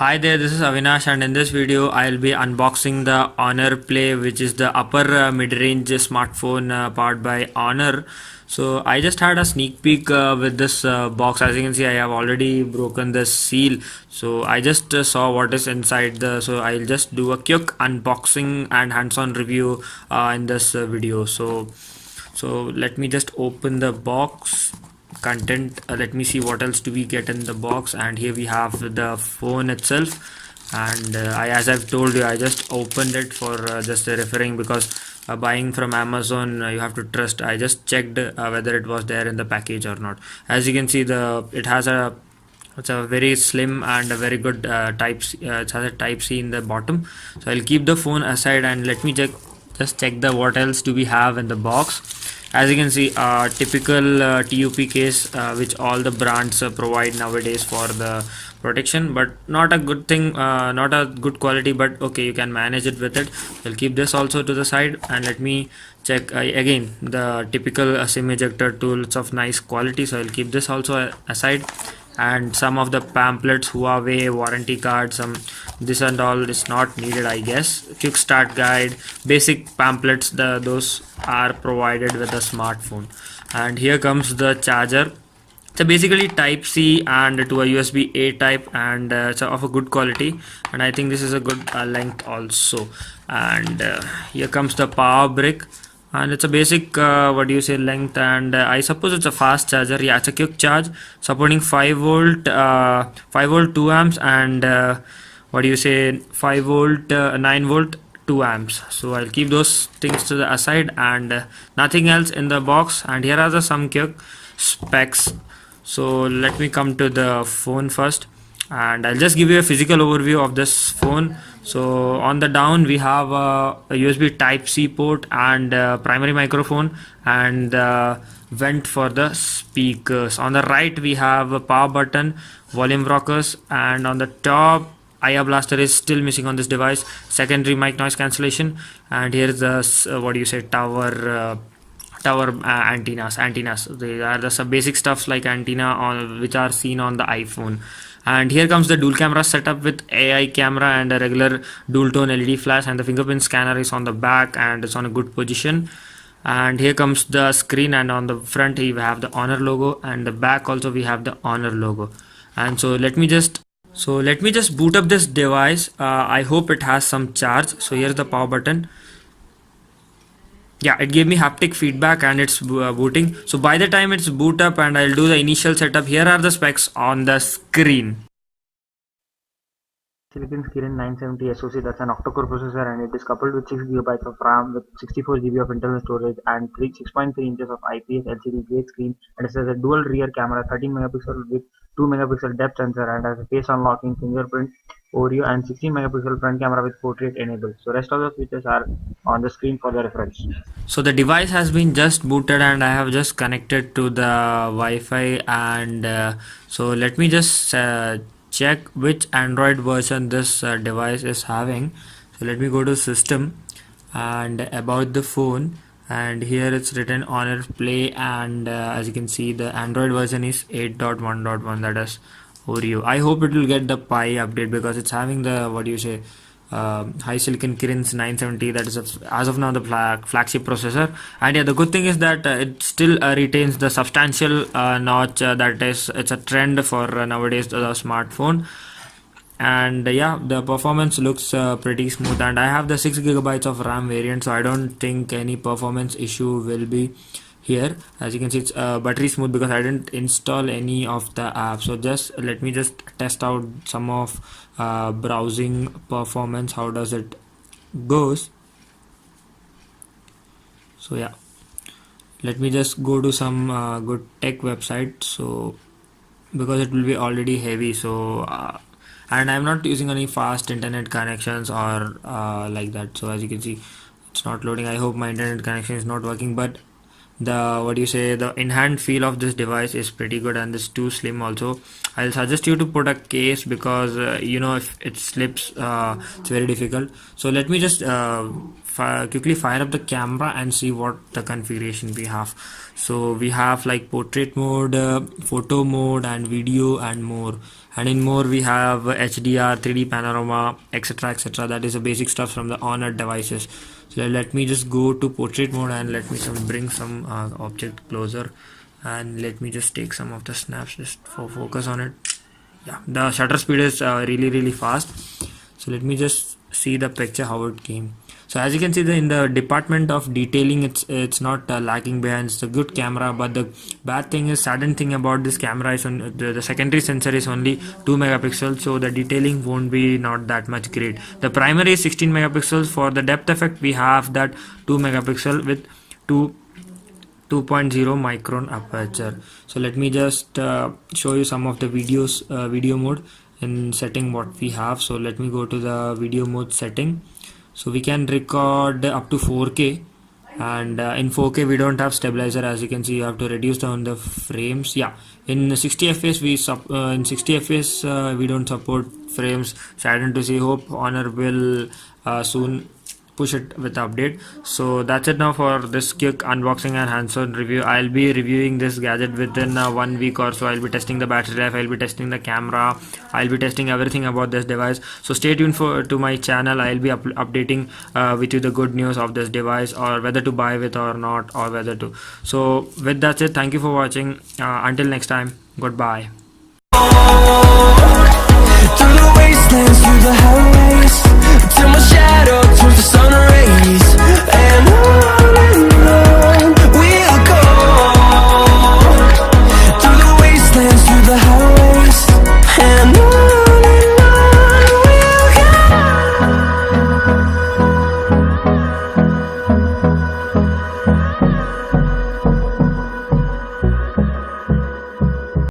Hi there, this is Avinash, and in this video I'll be unboxing the Honor Play, which is the upper mid-range smartphone powered by Honor. So I just had a sneak peek with this box. As you can see, I have already broken the seal. So I just saw what is inside so I'll just do a quick unboxing and hands-on review in this video. So let me just open the box content. Let me see what else do we get in the box. And here we have the phone itself, and as I've told you, I just opened it for just referring, because buying from Amazon, you have to trust. I just checked whether it was there in the package or not. As you can see, it's a very slim and a very good it has a type C in the bottom. So I'll keep the phone aside and let me just check the what else do we have in the box. As you can see, typical TUP case, which all the brands provide nowadays for the protection, but not a good thing, not a good quality, but okay, you can manage it with it. I'll keep this also to the side, and let me check again the typical SIM ejector tool. It's of nice quality, so I'll keep this also aside. And some of the pamphlets, Huawei warranty card, some this and all is not needed, I guess. Quick start guide, basic pamphlets, those are provided with the smartphone. And here comes the charger. So basically type C and to a USB A type, and it's of a good quality, and I think this is a good length also. And here comes the power brick, and it's a basic what do you say, length, and I suppose it's a fast charger. Yeah, it's a quick charge supporting 5 volt 2 amps, and what do you say, 5 volt 9 volt 2 amps. So I'll keep those things to the aside, and nothing else in the box. And here are some quick specs. So let me come to the phone first, and I'll just give you a physical overview of this phone. So on the down we have a USB type C port and primary microphone, and vent for the speakers. On the right we have a power button, volume rockers, and on the top IA blaster is still missing on this device, secondary mic noise cancellation, and here's the what do you say, tower antennas. They are the some basic stuffs like antenna on which are seen on the iPhone. And here comes the dual camera setup with AI camera and a regular dual tone LED flash, and the fingerprint scanner is on the back and it's on a good position. And here comes the screen, and on the front we have the Honor logo, and the back also we have the Honor logo. And so let me just boot up this device. I hope it has some charge. So here's the power button. Yeah, it gave me haptic feedback and it's booting. So by the time it's boot up and I'll do the initial setup, here are the specs on the screen. HiSilcon Kirin 970 SoC, that's an octa-core processor, and it is coupled with 6 GB of RAM with 64 GB of internal storage and 6.3 inches of IPS LCD great screen, and it has a dual rear camera, 13 megapixel with 2 megapixel depth sensor, and has a face unlocking fingerprint Oreo, and 16 megapixel front camera with portrait enabled. So rest of the features are on the screen for the reference. So the device has been just booted, and I have just connected to the Wi-Fi, and so let me just check which Android version this device is having. So let me go to system and about the phone, and here it's written Honor Play, and as you can see the Android version is 8.1.1, that is Oreo. I hope it will get the Pi update, because it's having the what do you say, HiSilcon Kirin's 970, that is as of now the flagship processor. And yeah, the good thing is that it still retains the substantial notch, that is, it's a trend for nowadays the smartphone. And yeah, the performance looks pretty smooth, and I have the 6 GB of RAM variant, so I don't think any performance issue will be here. As you can see, it's battery smooth because I didn't install any of the apps. So just let me just test out some of browsing performance, how does it goes. So yeah, let me just go to some good tech website, so because it will be already heavy. So and I'm not using any fast internet connections or like that. So as you can see, it's not loading. I hope my internet connection is not working, but the what do you say, the in-hand feel of this device is pretty good, and this too slim also. I'll suggest you to put a case, because if it slips, it's very difficult. So let me just quickly fire up the camera and see what the configuration we have. So we have like portrait mode, photo mode, and video, and more. And in more we have HDR, 3D panorama, etc, etc. That is the basic stuff from the Honor devices. So let me just go to portrait mode and let me bring some object closer, and let me just take some of the snaps just for focus on it. Yeah, the shutter speed is really fast. So let me just see the picture how it came. So as you can see, in the department of detailing, it's not lagging behind. It's a good camera, but the bad thing is, saddened thing about this camera is the secondary sensor is only 2 megapixels, so the detailing won't be not that much great. The primary is 16 megapixels. For the depth effect, we have that 2 megapixel with 2.0 micron aperture. So let me just show you some of the videos, video mode in setting what we have. So let me go to the video mode setting. So we can record up to 4K, and in 4K we don't have stabilizer. As you can see, you have to reduce down the frames. Yeah, in 60 fps we don't support frames. Saddened to see. Hope Honor will soon push it with update. So that's it now for this quick unboxing and hands-on review. I'll be reviewing this gadget within 1 week or so. I'll be testing the battery life, I'll be testing the camera, I'll be testing everything about this device. So stay tuned to my channel. I'll be updating with you the good news of this device, or whether to buy with or not, or whether to. So with that's it. Thank you for watching. Until next time, goodbye. Through the wastelands, through the highways, till my shadow turns to sun rays, and on